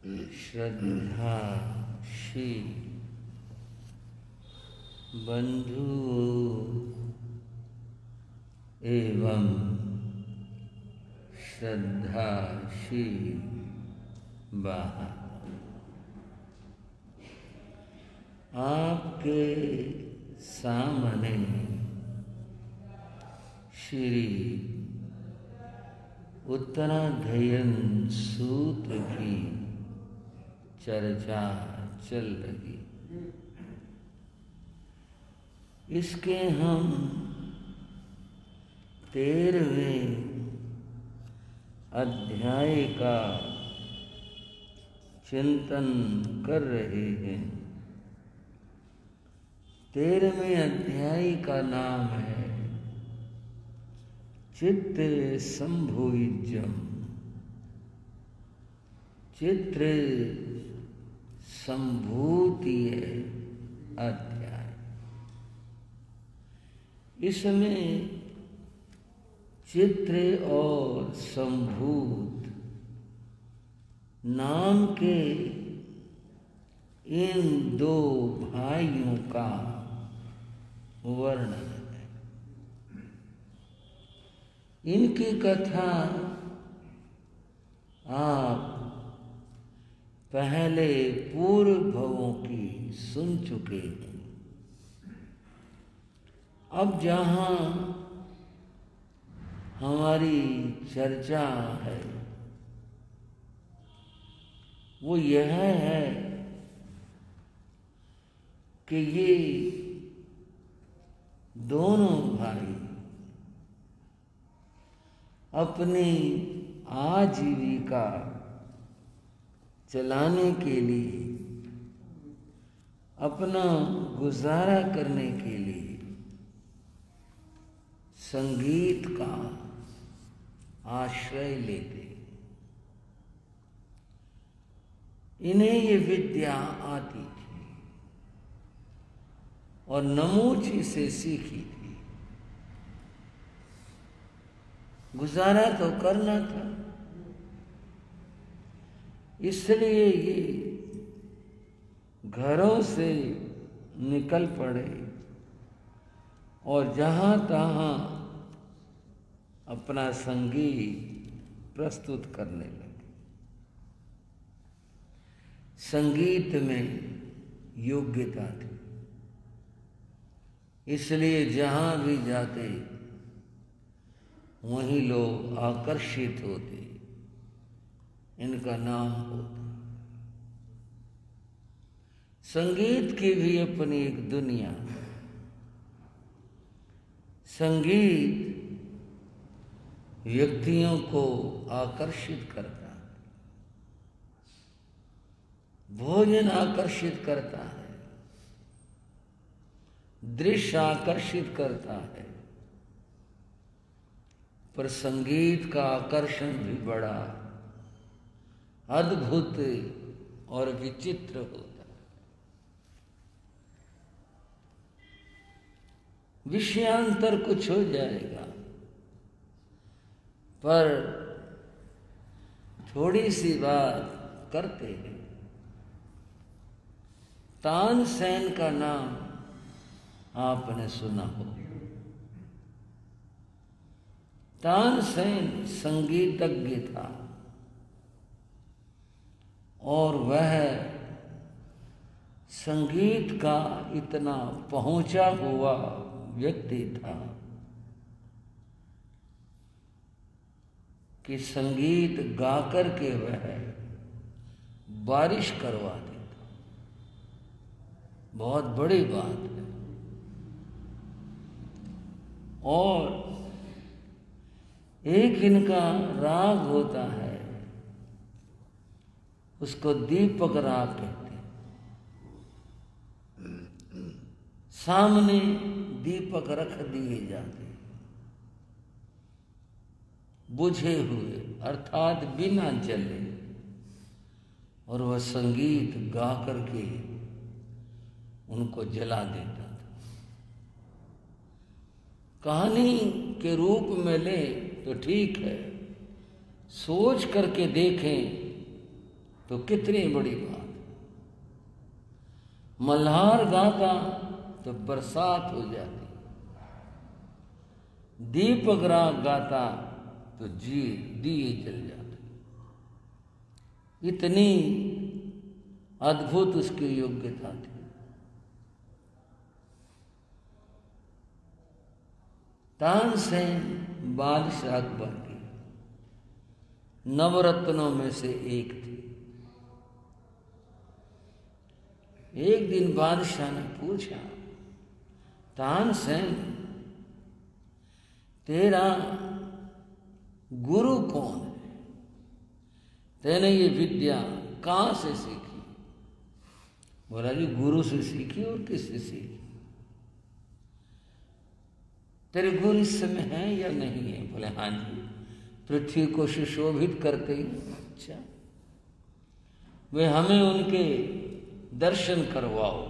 श्रद्धाशील बंधु एवं श्रद्धाशील बाहर, आपके सामने श्री उत्तराध्ययन सूत्र की चर्चा चल रही। इसके हम 13वें अध्याय का चिंतन कर रहे हैं। 13वें अध्याय का नाम है चित्त संभोज्यम, चित्र संभूतीय अध्याय। इसमें चित्र और संभूत नाम के इन दो भाइयों का वर्णन है। इनकी कथा आप पहले पूर्व भवों की सुन चुके हैं। अब जहाँ हमारी चर्चा है वो यह है कि ये दोनों भाई अपनी आजीविका चलाने के लिए, अपना गुजारा करने के लिए संगीत का आश्रय लेते। इन्हें ये विद्या आती थी और नमूची से सीखी थी। गुजारा तो करना था, इसलिए ये घरों से निकल पड़े और जहाँ तहाँ अपना संगीत प्रस्तुत करने लगे। संगीत में योग्यता थी, इसलिए जहाँ भी जाते वहीं लोग आकर्षित होते, इनका नाम होता। संगीत की भी अपनी एक दुनिया है। संगीत व्यक्तियों को आकर्षित करता है, भोजन आकर्षित करता है, दृश्य आकर्षित करता है, पर संगीत का आकर्षण भी बड़ा अद्भुत और विचित्र होता है। विषयांतर कुछ हो जाएगा, पर थोड़ी सी बात करते हैं। तानसेन का नाम आपने सुना हो। तानसेन संगीतज्ञ था और वह संगीत का इतना पहुंचा हुआ व्यक्ति था कि संगीत गाकर के वह बारिश करवा देता। बहुत बड़ी बात है। और एक इनका राग होता है, उसको दीपक राग कहते हैं। सामने दीपक रख दिए जाते, बुझे हुए अर्थात बिना जले, और वह संगीत गा करके उनको जला देता था। कहानी के रूप में ले तो ठीक है, सोच करके देखें तो कितनी बड़ी बात। मल्हार गाता तो बरसात हो जाती, दीपक राग गाता तो दिए जल जाते। इतनी अद्भुत उसकी योग्यता थी। तानसेन बादशाह अकबर की नवरत्नों में से एक थी। एक दिन बादशाह ने पूछा, तानसेन तेरा गुरु कौन है? तेने ये विद्या कहां से सीखी? बोला जी गुरु से सीखी। और किससे सीखी? तेरे गुरु इस समय है या नहीं है? बोले हाँ जी, पृथ्वी को सुशोभित करते ही। अच्छा, वे हमें उनके दर्शन करवाओ।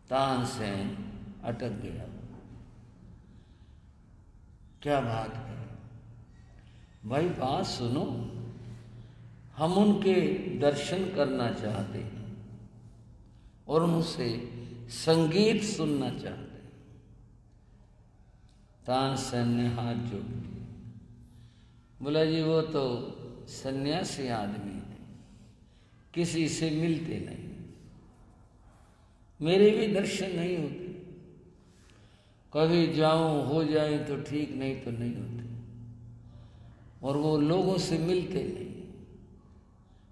तानसेन अटक गया। क्या बात है भाई, बात सुनो। हम उनके दर्शन करना चाहते हैं और उनसे संगीत सुनना चाहते हैं। तानसेन ने हाथ जोड़ दिए। बोला जी वो तो सन्यासी आदमी है, किसी से मिलते नहीं, मेरे भी दर्शन नहीं होते। कभी जाऊं हो जाए तो ठीक, नहीं तो नहीं होते। और वो लोगों से मिलते नहीं,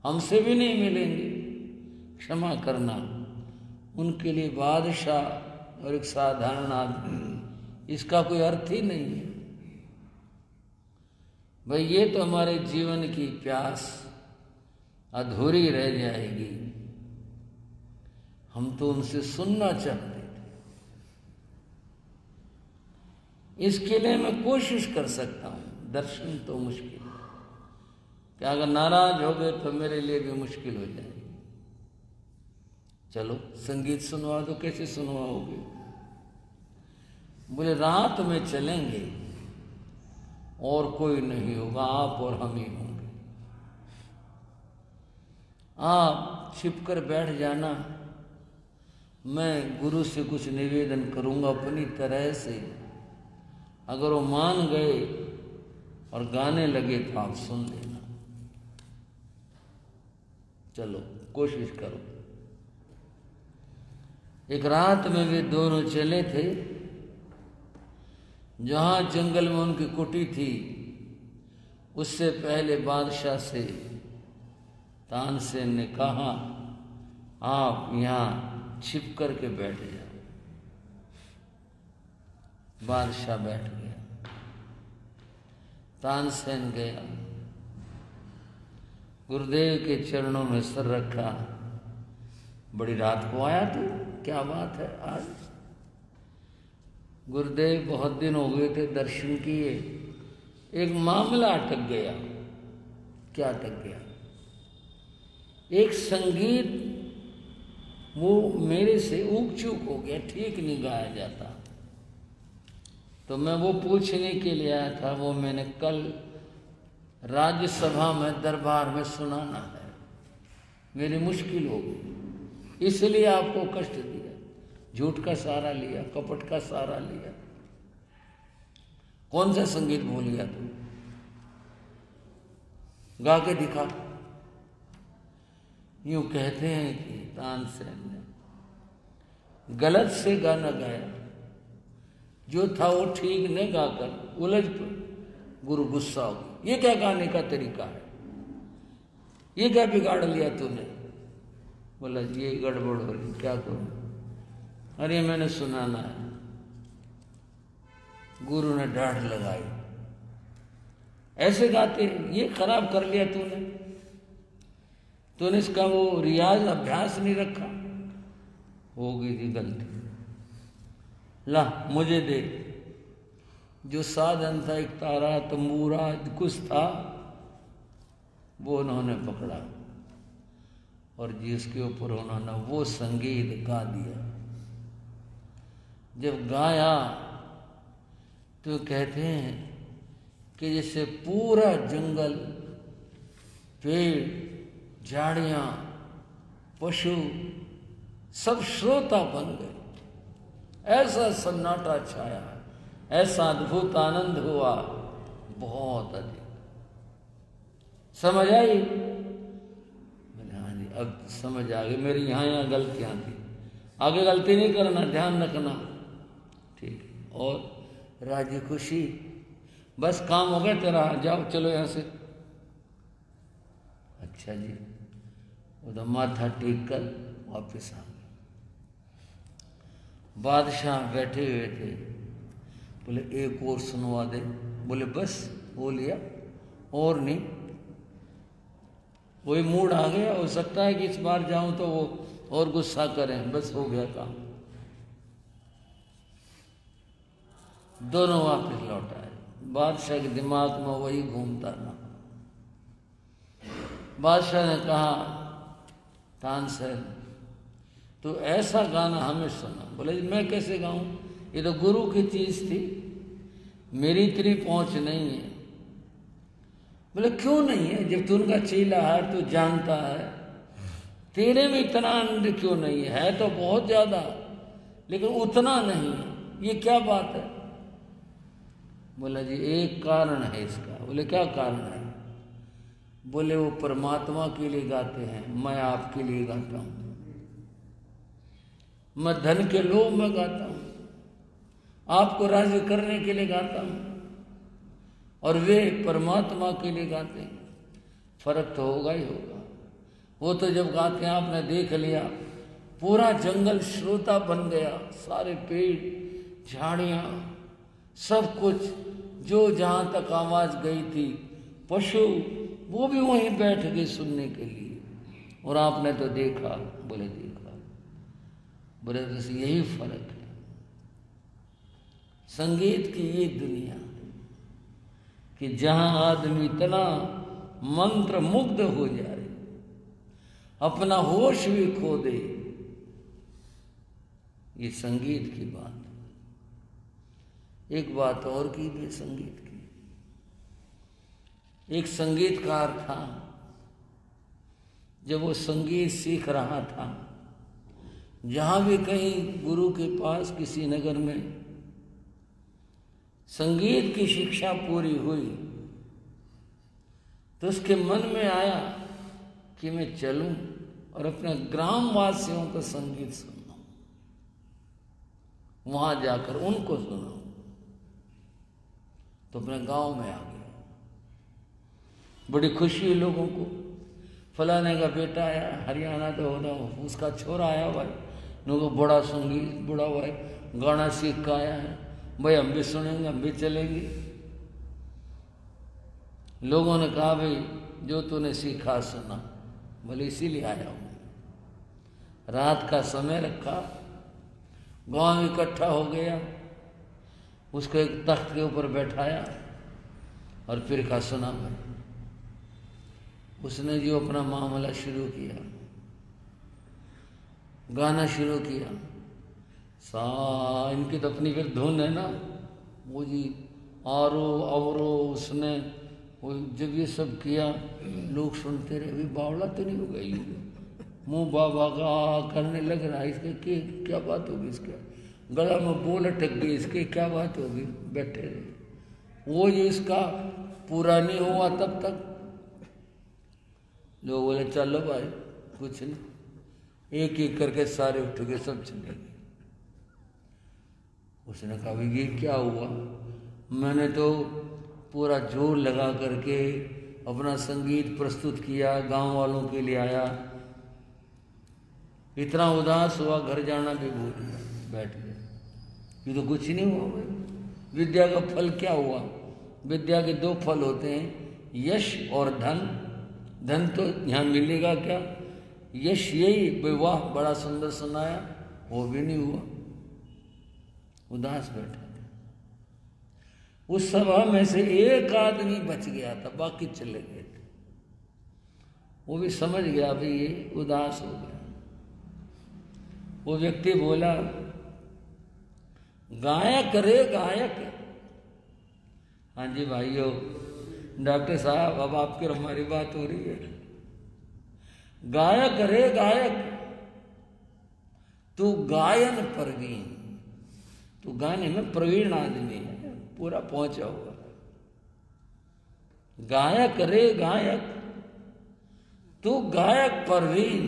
हमसे भी नहीं मिलेंगे। क्षमा करना, उनके लिए बादशाह और एक साधारण आदमी इसका कोई अर्थ ही नहीं है। भाई ये तो हमारे जीवन की प्यास अधूरी रह जाएगी। हम तो उनसे सुनना चाहते थे। इसके लिए मैं कोशिश कर सकता हूं, दर्शन तो मुश्किल है। क्या अगर नाराज हो गए तो मेरे लिए भी मुश्किल हो जाएगी। चलो संगीत सुनवा दो। कैसे सुनवाओगे? बोले रात में चलेंगे और कोई नहीं होगा, आप और हम ही होंगे। आप छिपकर बैठ जाना, मैं गुरु से कुछ निवेदन करूंगा अपनी तरह से। अगर वो मान गए और गाने लगे तो आप सुन लेना। चलो कोशिश करो। एक रात में वे दोनों चले थे। जहां जंगल में उनकी कुटी थी, उससे पहले बादशाह से तानसेन ने कहा, आप यहां छिप करके बैठ जाओ। बादशाह बैठ गया। तानसेन गया, गुरुदेव के चरणों में सर रखा। बड़ी रात को आया तू, क्या बात है आज? गुरुदेव बहुत दिन हो गए थे दर्शन किए, एक मामला अटक गया। क्या अटक गया? एक संगीत वो मेरे से ऊक चूक हो गया, ठीक नहीं गाया जाता। तो मैं वो पूछने के लिए आया था। वो मैंने कल राज्यसभा में दरबार में सुनाना है, मेरी मुश्किल हो गई, इसलिए आपको कष्ट दिया। झूठ का सहारा लिया, कपट का सहारा लिया। कौन सा संगीत भूल गया तू? गा के दिखा। यूं कहते हैं कि तानसेन ने गलत से गाना गाया, जो था वो ठीक नहीं गाकर उलझ पर गुरु गुस्सा हो गया। ये क्या गाने का तरीका है? ये क्या बिगाड़ लिया तूने? बोला ये गड़बड़ हो रही, क्या करूं? अरे मैंने सुनाना है। गुरु ने डांट लगाई, ऐसे गाते, ये खराब कर लिया तूने इसका वो रियाज अभ्यास नहीं रखा, हो गई थी गलती। ला मुझे दे। जो साधन था, एक तारा तंबूरा कुछ था, वो उन्होंने पकड़ा और जिसके ऊपर उन्होंने वो संगीत गा दिया। जब गाया तो कहते हैं कि जैसे पूरा जंगल पेड़, झाड़ियां, पशु सब श्रोता बन गए। ऐसा सन्नाटा छाया, ऐसा अद्भुत आनंद हुआ, बहुत अधिक। समझ आई? मैंने हाँ जी, अब समझ आ गई। मेरी यहाँ गलतियां थी, आगे गलती नहीं करना, ध्यान रखना, ठीक है। और राजी खुशी, बस काम हो गया तेरा, जाओ चलो यहाँ से। अच्छा जी, उधर माथा टेक कर वापिस आ गए। बादशाह बैठे हुए थे, बोले एक और सुनवा दे। बोले बस हो लिया, और नहीं। वही मूड आ गया, हो सकता है कि इस बार जाऊं तो वो और गुस्सा करें, बस हो गया काम। दोनों वापस लौट आए। बादशाह के दिमाग में वही घूमता रहा। बादशाह ने कहा, तानसेन तो ऐसा गाना हमें सुना। बोले मैं कैसे गाऊं, ये तो गुरु की चीज थी, मेरी इतनी पहुंच नहीं है। बोले क्यों नहीं है, जब तू उनका चेला है तो जानता है, तेरे में इतना आनंद क्यों नहीं है? है तो बहुत ज्यादा, लेकिन उतना नहीं है, ये क्या बात है? बोला जी एक कारण है इसका। बोले क्या कारण है? बोले वो परमात्मा के लिए गाते हैं, मैं आपके लिए गाता हूं। मैं धन के लोभ में गाता हूं, आपको राजी करने के लिए गाता हूं, और वे परमात्मा के लिए गाते हैं। फर्क तो होगा ही होगा। वो तो जब गाते हैं, आपने देख लिया, पूरा जंगल श्रोता बन गया, सारे पेड़, झाड़ियां, सब कुछ जो जहां तक आवाज गई थी, पशु वो भी वहीं बैठ गए सुनने के लिए। और आपने तो देखा। बोले देखा। बोले तो यही फर्क है संगीत की ये दुनिया, कि जहां आदमी इतना मंत्र मुग्ध हो जाए, अपना होश भी खो दे, ये संगीत की बात है। एक बात और की भी संगीत की। एक संगीतकार था, जब वो संगीत सीख रहा था, जहां भी कहीं गुरु के पास किसी नगर में संगीत की शिक्षा पूरी हुई, तो उसके मन में आया कि मैं चलूं और अपने ग्रामवासियों का संगीत सुनूं, वहां जाकर उनको सुनाऊं। तो अपने गांव में आ गया। बड़ी खुशी हुई लोगों को, फलाने का बेटा आया, हरियाणा तो होना, उसका छोरा आया भाई, लोगों को बड़ा संगीत, बड़ा भाई गाना सीख कर आया है भाई, हम भी सुनेंगे, हम भी चलेंगे। लोगों ने कहा भाई जो तूने सीखा सुना। बोले इसीलिए आया हूं। रात का समय रखा, गांव इकट्ठा हो गया, उसको एक तख्त के ऊपर बैठाया और फिर कहा सुना भाई। उसने जो अपना मामला शुरू किया, गाना शुरू किया, इनकी तो अपनी फिर धुन है ना, वो जी आरो अवरो, उसने वो जब ये सब किया, लोग सुनते रहे, अभी बावला तो नहीं हो गई, मुंह बाबा का करने लग रहा है, इसके क्या बात होगी, इसके गला में बोल अटक गई, इसके क्या बात होगी, बैठे रहे। वो जो इसका पूरा नहीं हुआ तब तक लोग बोले चलो भाई कुछ नहीं, एक एक करके सारे उठ के सब चले गए। उसने कहा भाई ये क्या हुआ, मैंने तो पूरा जोर लगा करके अपना संगीत प्रस्तुत किया, गांव वालों के लिए आया, इतना उदास हुआ, घर जाना भी भूल गया, बैठ गया। ये तो कुछ नहीं हुआ भाई। विद्या का फल क्या हुआ? विद्या के दो फल होते हैं, यश और धन। धन तो यहाँ मिलेगा क्या, यश यही विवाह बड़ा सुंदर सुनाया, वो भी नहीं हुआ, उदास बैठा था। उस सभा में से एक आदमी बच गया था, बाकी चले गए थे। वो भी समझ गया भाई ये उदास हो गया। वो व्यक्ति बोला गायक रे गायक। हाँ जी भाइयों, डॉक्टर साहब अब आपकी और हमारी बात हो रही है। गायक रे गायक, तू गायन प्रवीण, तू गाने में प्रवीण आदमी है, पूरा पहुंचा हुआ। गायक रे गायक, तू गायक प्रवीण,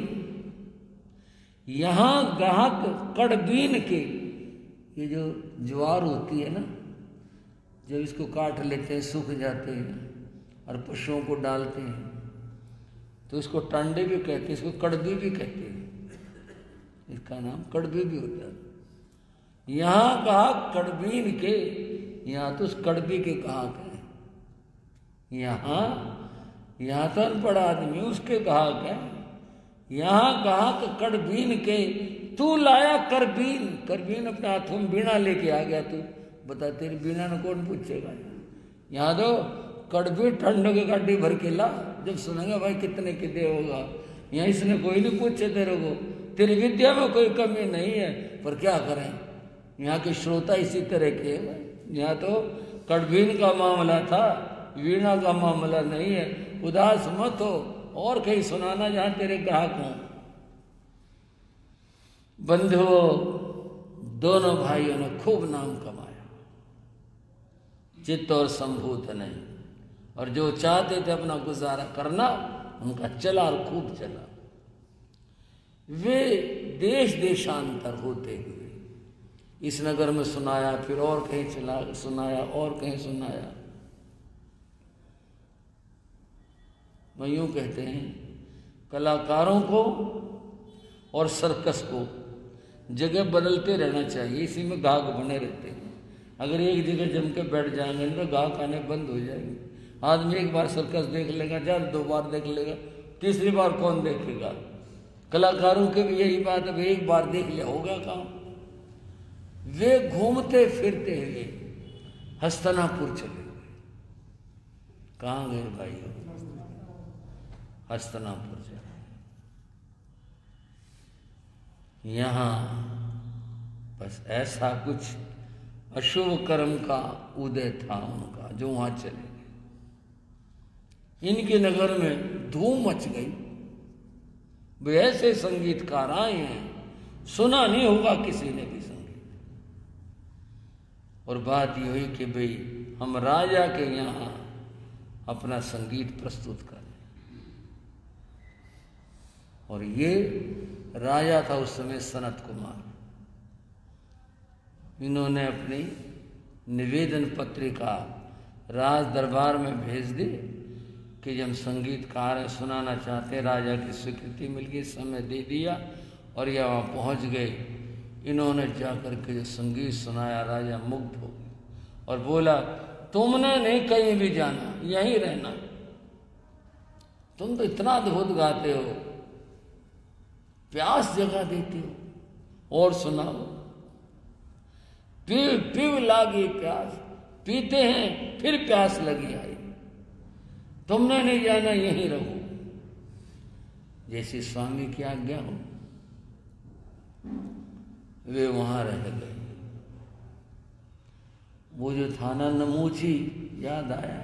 यहां गाहक कड़बीन के, ये जो ज्वार होती है ना, जब इसको काट लेते हैं, सूख जाते हैं और पशुओं को डालते हैं तो इसको टांडे भी कहते हैं, इसको कड़बी भी कहते हैं, इसका नाम कड़बी भी होता है। यहाँ कहा कड़बीन के, यहाँ तो उस कड़बी के कहा है, यहाँ तो अनपढ़ आदमी उसके कहा है, यहाँ कहा कि कड़बीन के, तू लाया करबीन, करबीन अपने हाथों में बीणा लेके आ गया, तू बता तेरी बीणा ने कौन पूछेगा। यहाँ तो कड़बी ठंडों की गाड़ी भर के ला, जब सुनेंगे भाई कितने के दे होगा, यहाँ इसने कोई नहीं पूछे तेरे को, तेरी विद्या में कोई कमी नहीं है, पर क्या करें यहाँ के श्रोता इसी तरह के। यहाँ तो कड़बीन का मामला था, वीणा का मामला नहीं है। उदास मत हो, और कहीं सुनाना जहां तेरे ग्राहक हों। बंधुओं, दोनों भाइयों ने खूब नाम कमाया, चित्त और संभूत नहीं, और जो चाहते थे अपना गुजारा करना उनका चला और खूब चला। वे देश देशांतर होते हुए इस नगर में सुनाया, फिर और कहीं चला सुनाया, और कहीं सुनाया। मैं यूं कहते हैं, कलाकारों को और सर्कस को जगह बदलते रहना चाहिए, इसी में गाहक बने रहते हैं। अगर एक जगह जम के बैठ जाएंगे तो गाहक आने बंद हो जाएंगे। आदमी एक बार सर्कस देख लेगा, ज्यादा 2 बार देख लेगा, तीसरी बार कौन देखेगा। कलाकारों के भी यही बात है, एक बार देख लिया होगा काम। वे घूमते फिरते हुए हस्तिनापुर चले गए। कहाँ गए भाई? हस्तिनापुर चले। यहाँ बस ऐसा कुछ अशुभ कर्म का उदय था उनका, जो वहां चले गए। इनके नगर में धूम मच गई। वे ऐसे संगीतकार आए हैं, सुना नहीं होगा किसी ने भी संगीत। और बात ये हुई कि भाई हम राजा के यहाँ अपना संगीत प्रस्तुत करें। और ये राजा था उस समय सनत कुमार। इन्होंने अपनी निवेदन पत्रिका राज दरबार में भेज दी कि जब संगीतकार हैं, सुनाना चाहते हैं। राजा की स्वीकृति मिल गई, समय दे दिया और यह वहाँ पहुँच गए। इन्होंने जाकर के जो संगीत सुनाया, राजा मुग्ध हो गए और बोला, तुमने नहीं कहीं भी जाना, यहीं रहना, तुम तो इतना अद्भुत गाते हो, प्यास जगा देते हो, और सुनाओ। पीव लागी प्यास, पीते हैं फिर प्यास लगी आई, तुमने नहीं जाना, यहीं रहो। जैसे स्वामी की आज्ञा हो, वे वहां रह गए। वो जो था ना नमूची, याद आया?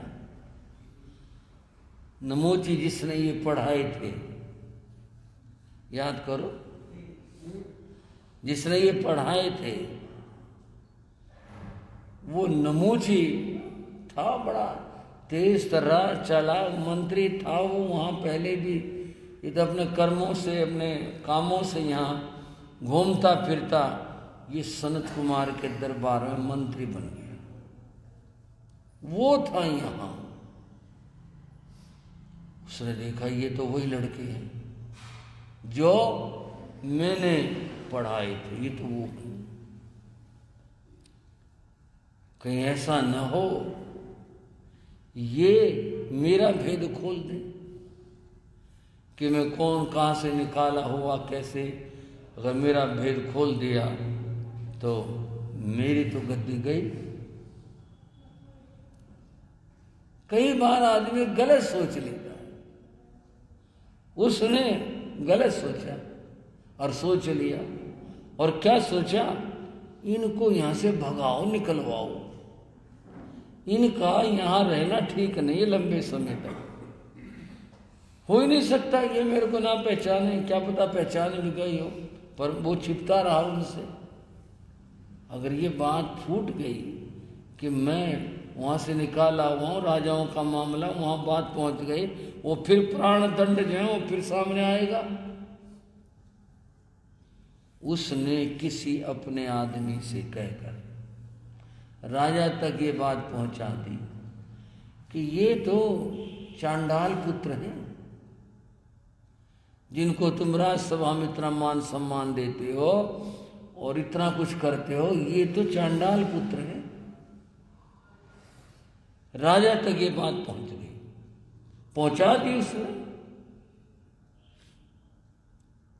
नमूची जिसने ये पढ़ाए थे, याद करो, जिसने ये पढ़ाए थे वो नमूची था। बड़ा तेज तर्रार चालाक मंत्री था वो। वहाँ पहले भी ये अपने कर्मों से, अपने कामों से यहाँ घूमता फिरता ये सनत कुमार के दरबार में मंत्री बन गया। वो था यहाँ। उसने देखा ये तो वही लड़के हैं जो मैंने पढ़ाए थे, ये तो वो हैं। कहीं ऐसा न हो ये मेरा भेद खोल दे कि मैं कौन कहाँ से निकाला हुआ, कैसे। अगर मेरा भेद खोल दिया तो मेरी तो गद्दी गई। कई बार आदमी गलत सोच लेता है। उसने गलत सोचा और सोच लिया, और क्या सोचा, इनको यहां से भगाओ, निकलवाओ। इनका यहाँ रहना ठीक नहीं है लंबे समय तक। हो ही नहीं सकता ये मेरे को ना पहचाने, क्या पता पहचान भी गई हो, पर वो छिपता रहा उनसे। अगर ये बात फूट गई कि मैं वहाँ से निकाला हुआ हूँ, राजाओं का मामला वहाँ बात पहुँच गई, वो फिर प्राण दंड जो है वो फिर सामने आएगा। उसने किसी अपने आदमी से कहकर राजा तक ये बात पहुंचा दी कि ये तो चांडाल पुत्र हैं जिनको तुम राजसभा में इतना मान सम्मान देते हो और इतना कुछ करते हो, ये तो चांडाल पुत्र हैं। राजा तक ये बात पहुंच गई, पहुंचा दी उसने।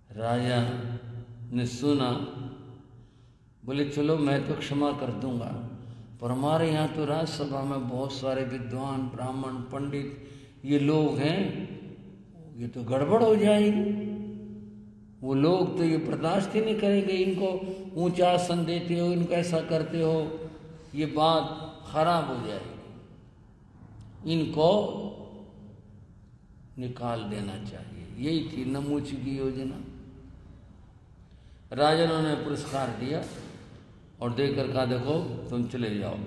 राजा ने सुना, बोले चलो मैं तो क्षमा कर दूंगा, पर हमारे यहाँ तो राज्यसभा में बहुत सारे विद्वान ब्राह्मण पंडित ये लोग हैं, ये तो गड़बड़ हो जाएगी। वो लोग तो ये बर्दाश्त ही नहीं करेंगे, इनको ऊंचा आसन देते हो, इनको ऐसा करते हो, ये बात खराब हो जाएगी, इनको निकाल देना चाहिए। यही थी नमूच की योजना। राजा ने पुरस्कार दिया और देकर कहा देखो तुम चले जाओ,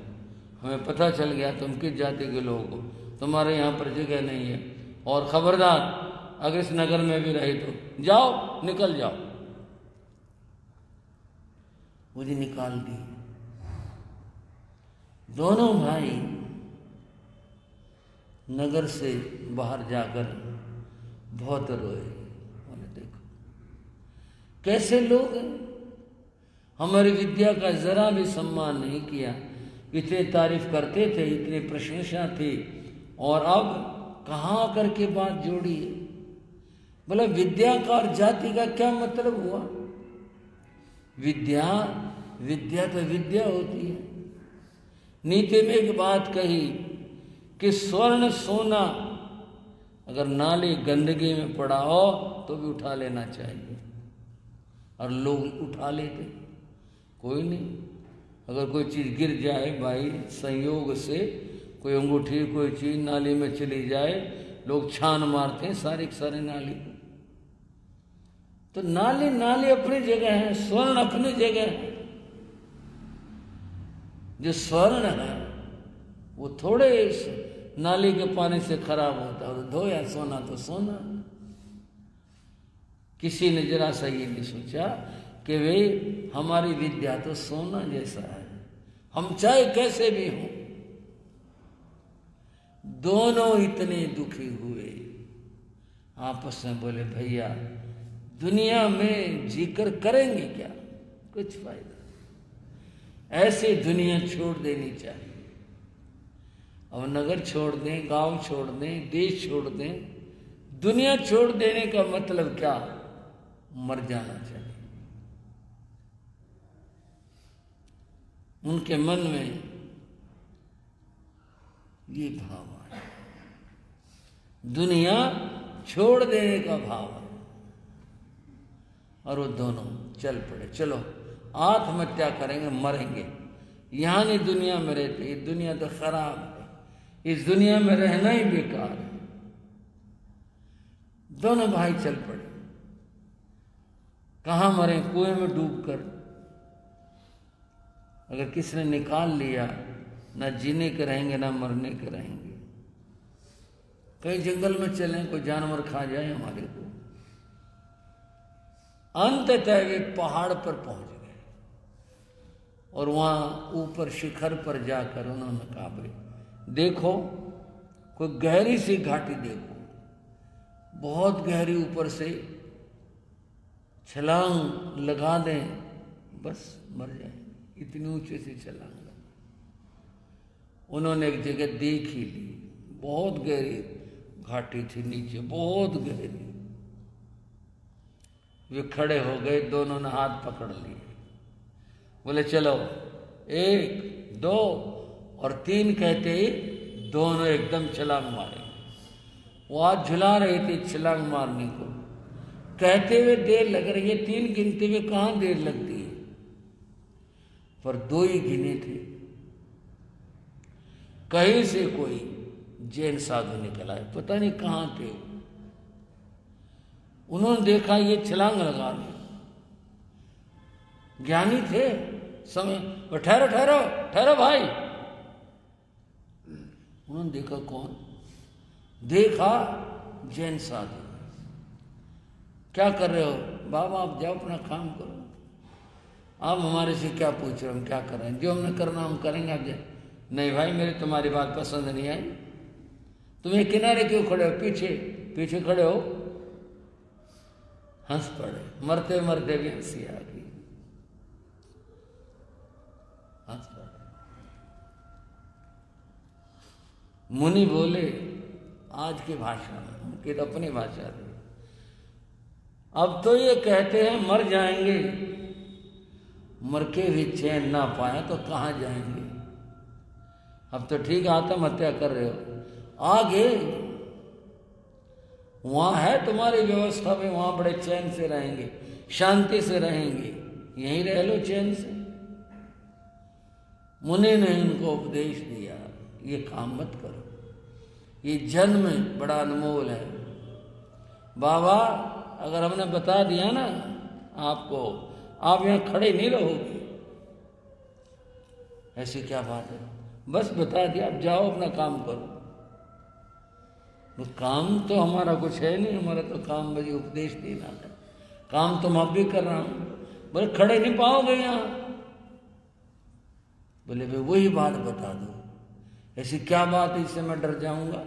हमें पता चल गया तुम किस जाति के लोग हो, तुम्हारे यहाँ पर जगह नहीं है, और खबरदार अगर इस नगर में भी रहे तो जाओ, निकल जाओ। मुझे निकाल दी। दोनों भाई नगर से बाहर जाकर बहुत रोए। बोले देखो कैसे लोग हैं, हमारी विद्या का जरा भी सम्मान नहीं किया, इतने तारीफ करते थे, इतने प्रशंसा थी, और अब कहाँ करके बात जोड़ी है। बोला विद्या का और जाति का क्या मतलब हुआ? विद्या विद्या तो विद्या होती है। नीति में एक बात कही कि स्वर्ण सोना अगर नाली गंदगी में पड़ा हो तो भी उठा लेना चाहिए, और लोग उठा लेते, कोई नहीं। अगर कोई चीज़ गिर जाए भाई संयोग से, कोई अंगूठी कोई चीज़ नाली में चली जाए, लोग छान मारते हैं सारे सारे नाली को। तो नाली नाली अपनी जगह है, स्वर्ण अपनी जगह है। जो स्वर्ण है वो थोड़े नाली के पानी से खराब होता है, तो धोया सोना तो सोना। किसी ने जरा सा ये नहीं सोचा कि वे हमारी विद्या तो सोना जैसा है, हम चाहे कैसे भी हों। दोनों इतने दुखी हुए, आपस में बोले भैया दुनिया में जीकर करेंगे क्या, कुछ फायदा, ऐसे दुनिया छोड़ देनी चाहिए। अब नगर छोड़ दें, गांव छोड़ दें, देश छोड़ दें, दुनिया छोड़ देने का मतलब क्या? मर जाना चाहिए। उनके मन में ये भाव आया, दुनिया छोड़ देने का भाव है, और वो दोनों चल पड़े, चलो आत्महत्या करेंगे, मरेंगे, यहां नहीं दुनिया में रहते, ये दुनिया तो खराब है, इस दुनिया में रहना ही बेकार है। दोनों भाई चल पड़े। कहां मरे? कुएं में डूबकर। अगर किसी ने निकाल लिया, ना जीने के रहेंगे ना मरने के रहेंगे। कहीं जंगल में चलें, कोई जानवर खा जाए हमारे को। अंततः वे पहाड़ पर पहुंच गए, और वहां ऊपर शिखर पर जाकर उन्होंने कहा भाई देखो कोई गहरी सी घाटी देखो, बहुत गहरी, ऊपर से छलांग लगा दें बस मर जाए, इतनी ऊंचे से छलांग लगा। उन्होंने एक जगह देख ही ली, बहुत गहरी घाटी थी नीचे, बहुत गहरी। वे खड़े हो गए, दोनों ने हाथ पकड़ लिए, बोले चलो 1 2 और 3 कहते ही दोनों एकदम छलांग मारे। वो आज झुला रहे थे छलांग मारने को, कहते हुए देर लग रही है, 3 गिनते हुए कहां देर लगती है, पर 2 ही गिने थे। कहीं से कोई जैन साधु निकल आए, पता नहीं कहाँ थे। उन्होंने देखा ये छलांग लगा रहे, ज्ञानी थे समय, ठहरो ठहरो ठहरो भाई। उन्होंने देखा कौन, देखा जैन साधु। क्या कर रहे हो बाबा, आप जाओ अपना काम करो, आप हमारे से क्या पूछ रहे हो, हम क्या कर रहे हैं, जो हमने करना हम करेंगे, आप जाए। नहीं भाई मेरे तुम्हारी बात पसंद नहीं आई, तुम्हें किनारे क्यों खड़े हो, पीछे पीछे खड़े हो। हंस पड़े, मरते मरते भी हंसी आ गई, हंस पड़े। मुनि बोले आज की भाषा में, उनकी तो अपनी भाषा थी, अब तो ये कहते हैं मर जाएंगे, मर के भी चैन ना पाया तो कहाँ जाएंगे। अब तो ठीक आत्महत्या कर रहे हो, आगे वहां है तुम्हारी व्यवस्था में, वहां बड़े चैन से रहेंगे, शांति से रहेंगे, यहीं रह लो चैन से। मुनि ने उनको उपदेश दिया ये काम मत करो, ये जन्म बड़ा अनमोल है। बाबा अगर हमने बता दिया ना आपको, आप यहां खड़े नहीं रहोगे। ऐसी क्या बात है, बस बता दिया, आप जाओ अपना काम करो। तो काम तो हमारा कुछ है नहीं, हमारा तो काम बड़ी उपदेश देना है, काम तो मैं अब भी कर रहा हूं। बोले खड़े नहीं पाओगे यहां। बोले भाई वही बात बता दो, ऐसी क्या बात है इससे मैं डर जाऊंगा।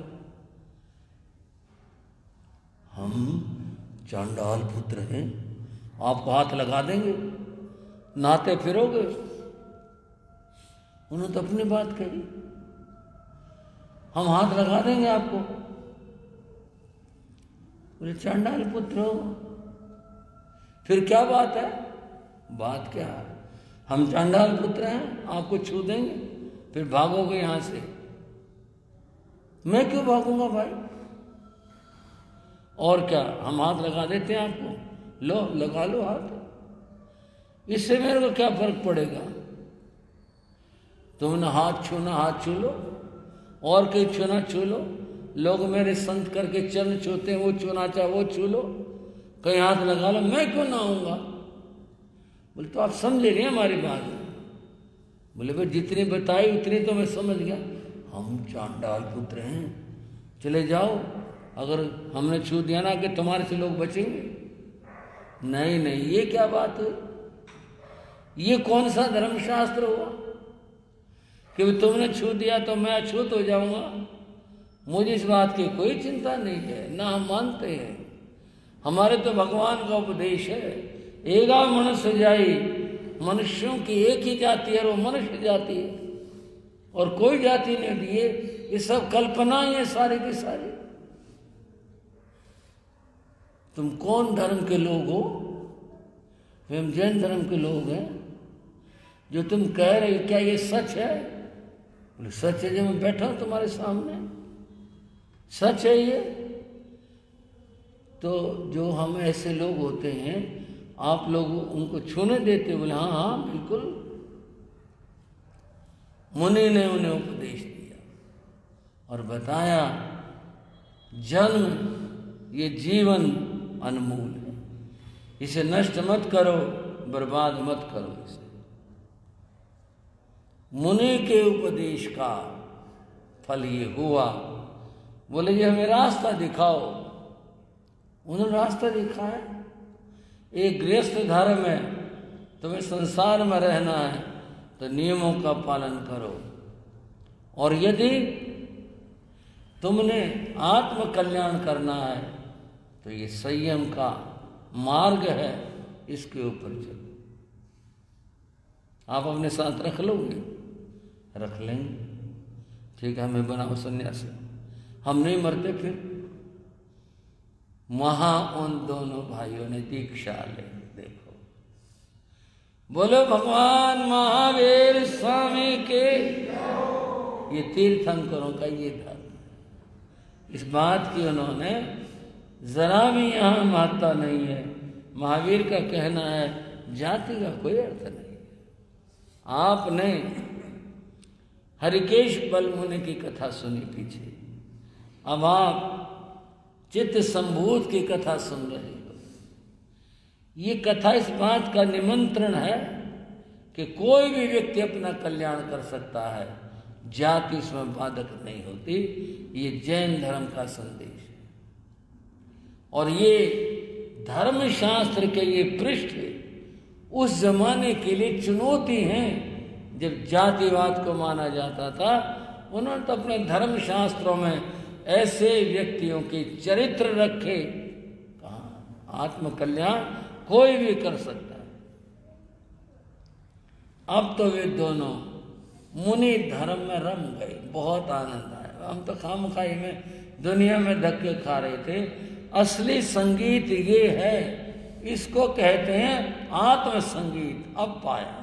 हम चांडाल पुत्र हैं, आपको हाथ लगा देंगे, नाते फिरोगे। उन्होंने तो अपनी बात कही, हम हाथ लगा देंगे आपको। बोले चांडाल पुत्र हो, फिर क्या बात है। बात क्या है, हम चांडाल पुत्र हैं, आपको छू देंगे, फिर भागोगे यहां से। मैं क्यों भागूंगा भाई, और क्या हम हाथ लगा देते हैं आपको, लो लगा लो हाथ, इससे मेरे को क्या फर्क पड़ेगा। तुमने हाथ छूना हाथ छू लो, और कहीं छूना छू लो, लोग मेरे संत करके चरण छूते हैं, वो छूना चाहे वो छू लो, कहीं हाथ लगा लो, मैं क्यों ना आऊंगा। बोले तो आप समझ रहे हैं हमारी बात। बोले भाई जितनी बताई उतनी तो मैं समझ गया, हम चांडाल पुत्र हैं, चले जाओ, अगर हमने छू दिया ना कि तुम्हारे से लोग बचेंगे। नहीं नहीं ये क्या बात है, ये कौन सा धर्मशास्त्र हुआ कि तुमने छू दिया तो मैं अछूत हो जाऊंगा। मुझे इस बात की कोई चिंता नहीं है, ना हम मानते हैं, हमारे तो भगवान का उपदेश है, एगा मनुष्य जाई, मनुष्यों की एक ही जाति है, वो मनुष्य जाति है, और कोई जाति नहीं दिए, ये सब कल्पना ही है सारी की सारी। तुम कौन धर्म के लोग हो, हम जैन धर्म के लोग हैं, जो तुम कह रहे हो क्या ये सच है। बोले सच है, जब मैं बैठा हूं तुम्हारे सामने, सच है ये। तो जो हम ऐसे लोग होते हैं, आप लोग उनको छूने देते। बोले हाँ हाँ बिल्कुल। मुनि ने उन्हें उपदेश दिया और बताया जन्म ये जीवन अनमोल है, इसे नष्ट मत करो, बर्बाद मत करो इसे। मुनि के उपदेश का फल ये हुआ। बोले जी हमें रास्ता दिखाओ। उन्होंने रास्ता दिखाया, एक गृहस्थ धर्म है, तुम्हें संसार में रहना है तो नियमों का पालन करो, और यदि तुमने आत्म कल्याण करना है तो ये संयम का मार्ग है, इसके ऊपर चलो। आप अपने साथ रख लोगे, रख लेंगे, ठीक है, हमें बनाओ सन्यासी, हम नहीं मरते। फिर वहां उन दोनों भाइयों ने दीक्षा ले। देखो, बोलो भगवान महावीर स्वामी के। ये तीर्थंकरों का ये धर्म, इस बात की उन्होंने जरा भी यहां महत्ता नहीं है। महावीर का कहना है जाति का कोई अर्थ नहीं। आपने हरिकेश बल मुनि की कथा सुनी पीछे, अब आप चित्त संभूत की कथा सुन रहे हो। ये कथा इस बात का निमंत्रण है कि कोई भी व्यक्ति अपना कल्याण कर सकता है, जाति उसमें बाधक नहीं होती। ये जैन धर्म का संदेश है। और ये धर्मशास्त्र के ये पृष्ठ उस जमाने के लिए चुनौती हैं जब जातिवाद को माना जाता था। उन्होंने तो अपने धर्मशास्त्रों में ऐसे व्यक्तियों के चरित्र रखे, कहा आत्म कल्याण कोई भी कर सकता है। अब तो वे दोनों मुनि धर्म में रम गए, बहुत आनंद आया। हम तो खामखाई में दुनिया में धक्के खा रहे थे। असली संगीत ये है, इसको कहते हैं आत्म संगीत। अब पाया।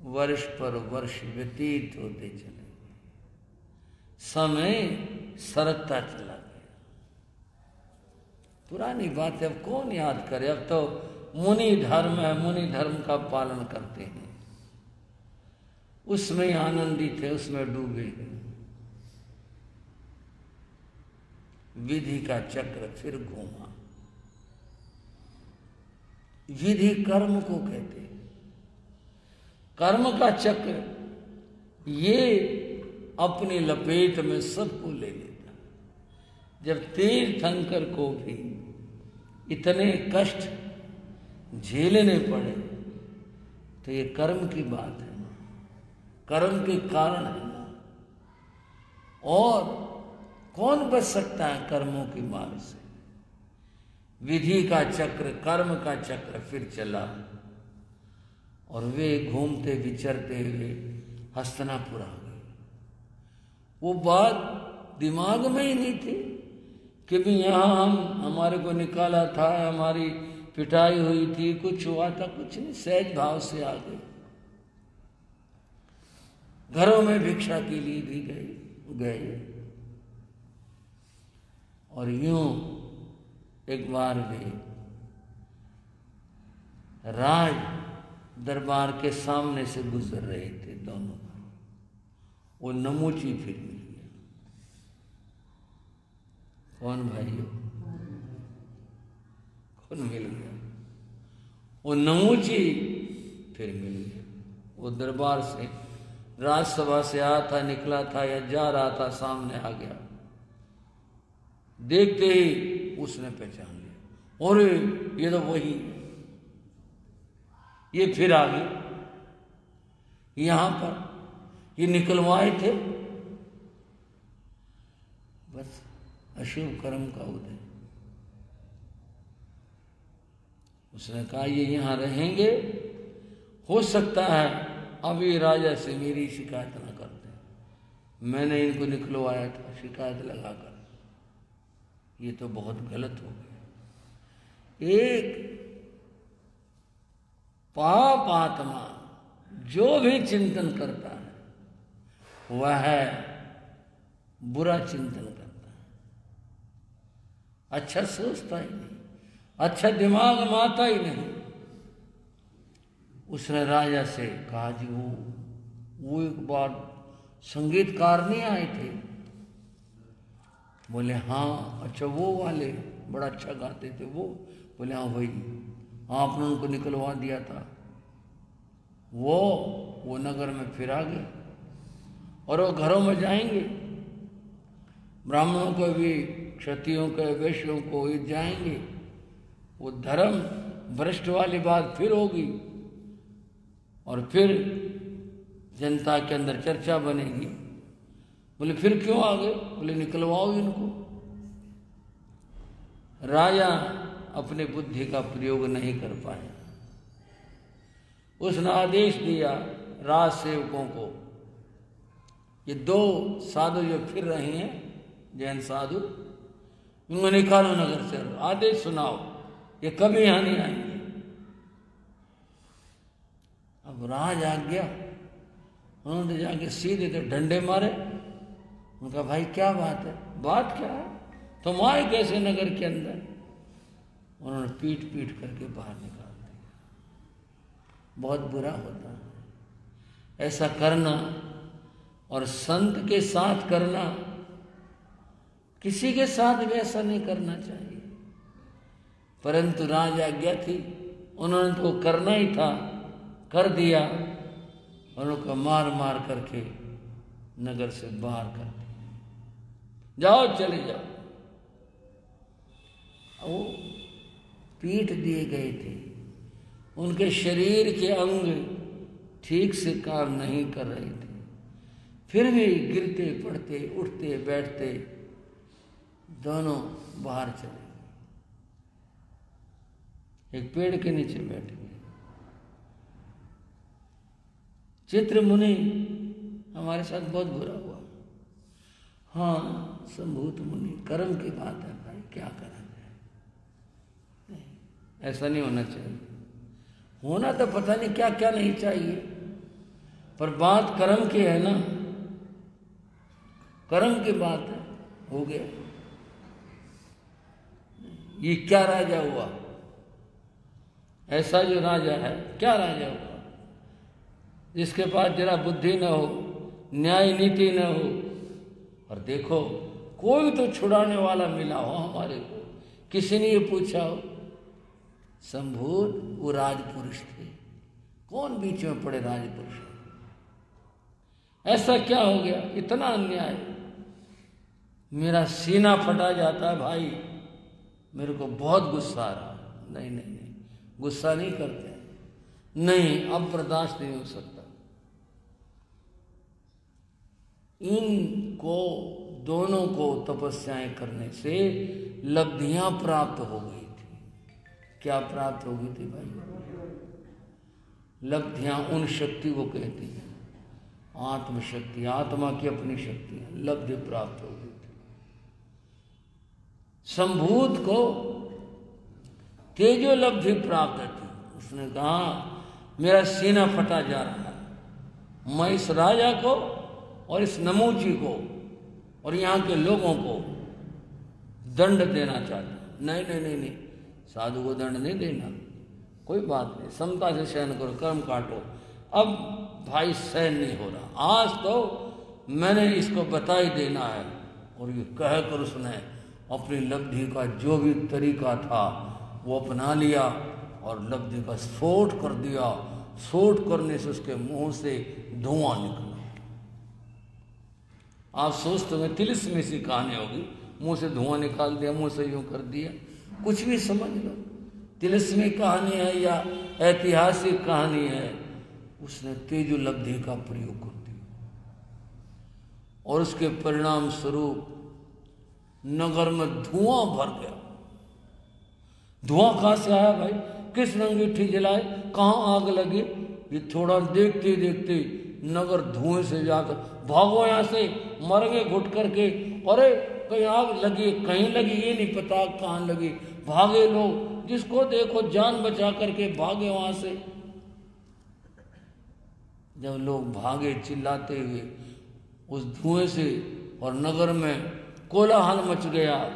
वर्ष पर वर्ष व्यतीत होते चले, समय सरकता चला गया। पुरानी बात अब कौन याद करे। अब तो मुनि धर्म है, मुनि धर्म का पालन करते हैं, उसमें आनंदित है, उसमें डूबे हैं। विधि का चक्र फिर घूमा। विधि कर्म को कहते हैं। कर्म का चक्र ये अपनी लपेट में सबको ले लेता। जब तीर्थंकर को भी इतने कष्ट झेलने पड़े तो ये कर्म की बात है, कर्म के कारण है। और कौन बच सकता है कर्मों की मार से। विधि का चक्र, कर्म का चक्र फिर चला और वे घूमते विचरते हुए हस्तिनापुर आ गए। वो बात दिमाग में ही नहीं थी कि भी यहाँ हमारे को निकाला था, हमारी पिटाई हुई थी, कुछ हुआ था, कुछ नहीं। सहज भाव से आ गए। घरों में भिक्षा के लिए भी गए। और यूं एक बार वे राज दरबार के सामने से गुजर रहे थे दोनों। वो नमूची फिर मिल गया। कौन भाइयों? कौन मिल गया? वो नमूची फिर मिल गया। वो दरबार से, राजसभा से आया था, निकला था या जा रहा था, सामने आ गया। देखते ही उसने पहचान लिया, और ये तो वही है। ये फिर आ गए यहां पर, ये निकलवाए थे। बस अशुभ कर्म का उदय। उसने कहा ये यहां रहेंगे, हो सकता है अभी राजा से मेरी शिकायत ना करते, मैंने इनको निकलवाया था शिकायत लगाकर। ये तो बहुत गलत हो गया। एक पाप आत्मा जो भी चिंतन करता है वह है बुरा चिंतन करता है, अच्छा सोचता ही नहीं, अच्छा दिमाग में आता ही नहीं। उसने राजा से कहा जी वो एक बार संगीतकार नहीं आए थे? बोले हाँ। अच्छा वो वाले बड़ा अच्छा गाते थे वो? बोले हाँ वही। आपने उनको निकलवा दिया था। वो नगर में फिर आ गए और वो घरों में जाएंगे, ब्राह्मणों को भी, क्षत्रियों को, वैश्यों को ये जाएंगे। वो धर्म भ्रष्ट वाली बात फिर होगी और फिर जनता के अंदर चर्चा बनेगी। बोले फिर क्यों आ गए? बोले निकलवाओ इनको। राजा अपने बुद्धि का प्रयोग नहीं कर पाए। उसने आदेश दिया राज सेवकों को, ये दो साधु जो फिर रहे हैं, जैन साधु, इनको निकालो नगर से, आदेश सुनाओ, ये कभी यहां नहीं आएंगे। अब राज आ गया, उन्होंने जाके सीधे तो डंडे मारे। उनका भाई क्या बात है? बात क्या है? तुम आए कैसे नगर के अंदर? उन्होंने पीट पीट करके बाहर निकाल दिया। बहुत बुरा होता है ऐसा करना और संत के साथ करना, किसी के साथ भी ऐसा नहीं करना चाहिए। परंतु राजआज्ञा थी, उन्होंने तो करना ही था, कर दिया और उनको मार मार करके नगर से बाहर कर दिया। जाओ चले जाओ। वो पीट दिए गए थे, उनके शरीर के अंग ठीक से काम नहीं कर रहे थे, फिर भी गिरते पड़ते उठते बैठते दोनों बाहर चले गए, एक पेड़ के नीचे बैठ गए। चित्र मुनि हमारे साथ बहुत बुरा हुआ। हाँ संभूत मुनि, कर्म की बात है भाई, क्या करा जाए। ऐसा नहीं होना चाहिए। होना तो पता नहीं क्या क्या नहीं चाहिए, पर बात कर्म की है ना, कर्म की बात है, हो गया। ये क्या राजा हुआ, ऐसा जो राजा है, क्या राजा हुआ जिसके पास जरा बुद्धि न हो, न्याय नीति न हो। और देखो कोई तो छुड़ाने वाला मिला हो हमारे को, किसी ने ये पूछा हो। संभूत वो राजपुरुष थे, कौन बीच में पड़े राजपुरुष। ऐसा क्या हो गया, इतना अन्याय। मेरा सीना फटा जाता है भाई, मेरे को बहुत गुस्सा आ रहा। नहीं नहीं नहीं, गुस्सा नहीं करते, नहीं अब बर्दाश्त नहीं हो सकता। इनको दोनों को तपस्याएं करने से लब्धियां प्राप्त हो गई थी। क्या प्राप्त हो गई थी भाई? लब्धियां उन शक्ति को कहती हैं, आत्मशक्ति, आत्मा की अपनी शक्तियां, लब्धि प्राप्त हो गई थी। संभूत को तेजो लब्धि प्राप्त थी। उसने कहा मेरा सीना फटा जा रहा है, मैं इस राजा को और इस नमूजी को और यहाँ के लोगों को दंड देना चाहता हूं। नहीं नहीं नहीं नहीं, साधु को दंड नहीं देना, कोई बात नहीं, समता से सहन करो, कर्म काटो। अब भाई सहन नहीं हो रहा, आज तो मैंने इसको बता ही देना है। और ये कहकर उसने अपनी लब्धि का जो भी तरीका था वो अपना लिया और लब्धि का स्फोट कर दिया। स्फोट करने से उसके मुंह से धुआं निकला। आप सोचते हो तिलिस्मी सी कहानी होगी, मुंह से धुआं निकाल दिया, मुंह से यूं कर दिया, कुछ भी समझ लो, तिलिस्मी कहानी है या ऐतिहासिक कहानी है। उसने तेजो लब्धि का प्रयोग कर दिया और उसके परिणाम स्वरूप नगर में धुआं भर गया। धुआं कहां से आया भाई? किस अंगीठी जलाए, कहां आग लगी? ये थोड़ा देखते देखते नगर धुएं से जाकर, भागो यहां से, मरेंगे घुट करके। अरे कहीं आग लगी, कहीं लगी, ये नहीं पता कहां लगी। भागे लोग, जिसको देखो जान बचा करके भागे वहां से। जब लोग भागे चिल्लाते हुए उस धुएं से और नगर में कोलाहल मच गया।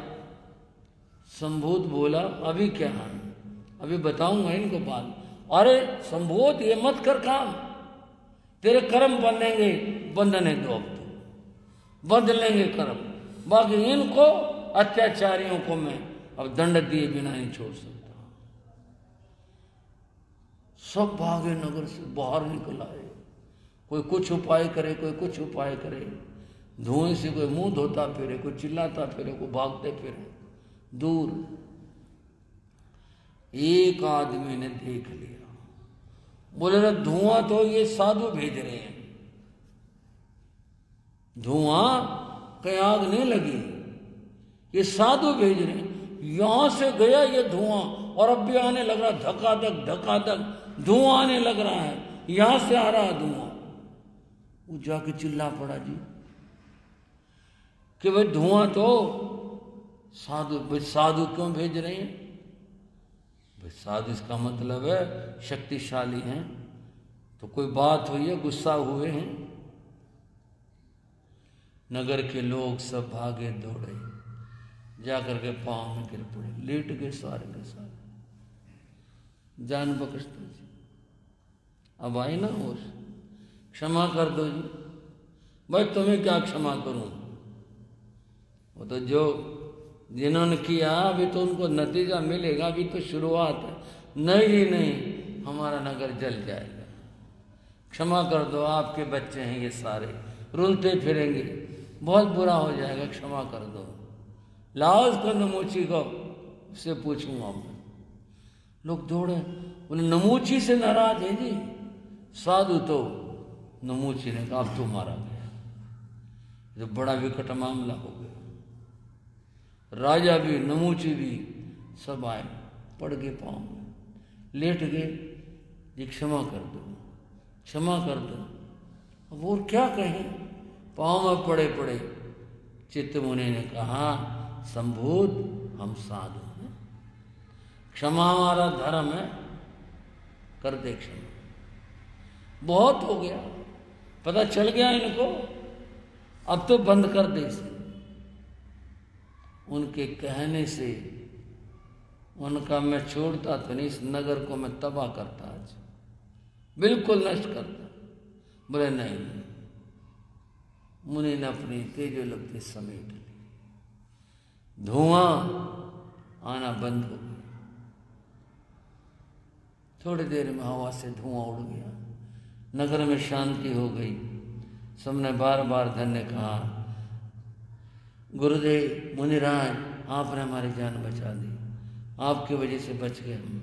संभूत बोला अभी क्या है, अभी बताऊंगा इनको बात। अरे संभूत ये मत कर काम, तेरे कर्म बनेंगे, बंधने दो, अब तो बदलेंगे कर्म। बाकी इनको अत्याचारियों को मैं अब दंड दिए बिना नहीं छोड़ सकता। सब भागे नगर से बाहर निकल आए, कोई कुछ उपाय करे, कोई कुछ उपाय करे। धुएं से कोई मुंह धोता फिरे, कोई चिल्लाता फिरे, कोई भागते फिरे दूर। एक आदमी ने देख लिया, बोले ना धुआं तो ये साधु भेज रहे हैं। धुआं कहीं आग नहीं लगी, ये साधु भेज रहे हैं। यहां से गया ये धुआं और अब भी आने लग रहा, धकाधक धकाधक धुआं आने लग रहा है, यहां से आ रहा धुआं। वो जाके चिल्ला पड़ा जी कि भाई धुआं तो साधु, साधु क्यों भेज रहे हैं? भाई साधु इसका मतलब है शक्तिशाली हैं, तो कोई बात हुई है, गुस्सा हुए हैं। नगर के लोग सब भागे दौड़े, जाकर के पांव में गिर पड़े, लेट गए सारे के सारे, जान बख्शते जी। अब आई ना होश, क्षमा कर दो जी। भाई तुम्हें क्या क्षमा करूं? वो तो जो जिन्होंने किया अभी तो उनको नतीजा मिलेगा, अभी तो शुरुआत है। नहीं जी नहीं, हमारा नगर जल जाएगा। क्षमा कर दो, आपके बच्चे हैं ये सारे, रुलते फिरेंगे, बहुत बुरा हो जाएगा, क्षमा कर दो। लाओ उसको नमूची को, उससे पूछूंगा मैं। लोग दौड़े, उन्हें नमूची से नाराज है जी। साधु तो नमूची ने कहा अब तो मारा गया, जो बड़ा विकट मामला हो गया। राजा भी नमूची भी सब आए, पड़ गए पाँव, लेट गए, जी क्षमा कर दो, क्षमा कर दो। अब और क्या कहें, पाँव में पड़े पड़े। चित्तमुनि ने कहा संभूत हम साधु हैं, क्षमा हमारा धर्म है, कर दे क्षमा। बहुत हो गया, पता चल गया इनको, अब तो बंद कर दे इसे। उनके कहने से उनका मैं छोड़ता तो नहीं, इस नगर को मैं तबाह करता, आज बिल्कुल नष्ट करता। बोले नहीं, मुनि ने अपनी तेजो लगते समेट ली, धुआं आना बंद हो गया। थोड़ी देर में हवा से धुआं उड़ गया, नगर में शांति हो गई। सबने बार बार धन्य कहा, गुरुदेव मुनिराज आपने हमारी जान बचा दी, आपकी वजह से बच गए हम।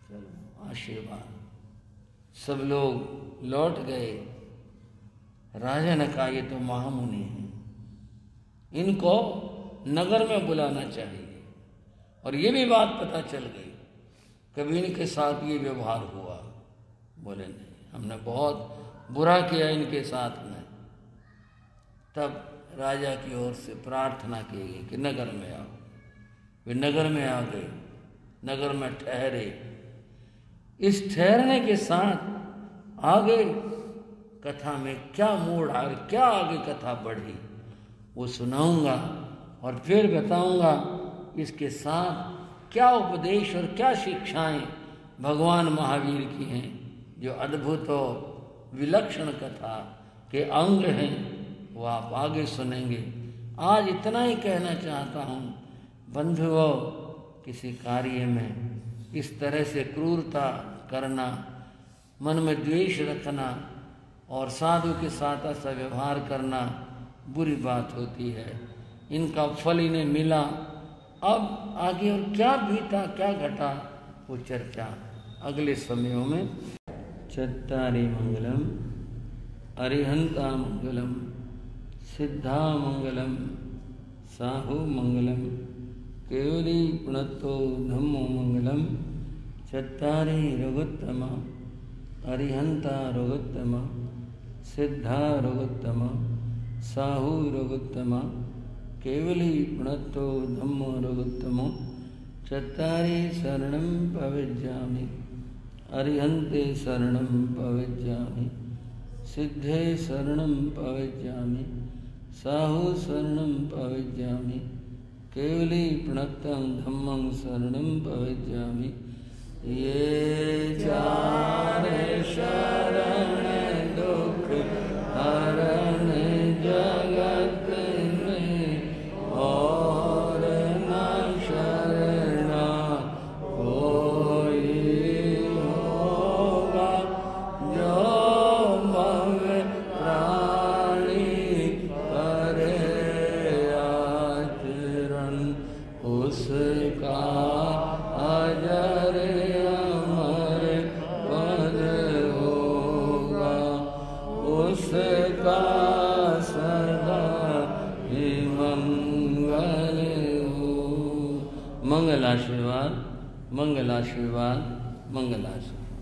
चलो आशीर्वाद। सब लोग लौट गए। राजा ने कहा ये तो महामुनि हैं, इनको नगर में बुलाना चाहिए। और ये भी बात पता चल गई, कभी इनके साथ ये व्यवहार हुआ। बोले नहीं, हमने बहुत बुरा किया इनके साथ में। तब राजा की ओर से प्रार्थना की गई कि नगर में आओ। वे नगर में आ गए, नगर में ठहरे। इस ठहरने के साथ आगे कथा में क्या मोड़ आ, क्या आगे कथा बढ़ी वो सुनाऊंगा और फिर बताऊंगा इसके साथ क्या उपदेश और क्या शिक्षाएं भगवान महावीर की हैं, जो अद्भुत और विलक्षण कथा के अंग हैं, वो आप आगे सुनेंगे। आज इतना ही कहना चाहता हूँ बंधुओं, किसी कार्य में इस तरह से क्रूरता करना, मन में द्वेष रखना और साधु के साथ ऐसा व्यवहार करना बुरी बात होती है। इनका फल इन्हें मिला। अब आगे और क्या बीता क्या घटा वो चर्चा अगले समयों में। चत्तारि मंगलम अरिहंता मंगलम सिद्धा मंगलम साहु मंगलम केवली पुणत्तो धम्मो मंगलम चत्तारि रघुत्तम अरिहंता रघुत्तम सिद्धा रघुत्तम साहु रघुत्तम केवली पुणत्तो धम्मो रघुत्तम चत्तारि शरणं पविज्जामि अरिहन्ते शरणं पविज्जामि सिद्धे शरणं पविज्जामि साहु शरणं पविज्जामि केवली प्रणतं धम्मं शरणं पविज्जामि। ये चार शरण दुख हरण जगत में और न शरणा कोई होगा, जो भव प्राणी करे आचरण उसका अजर अमर पद होगा, उसका सदा ही मंगल हो। मंगल आशीर्वाद, मंगल आशीर्वाद, मंगल आशीर्वाद।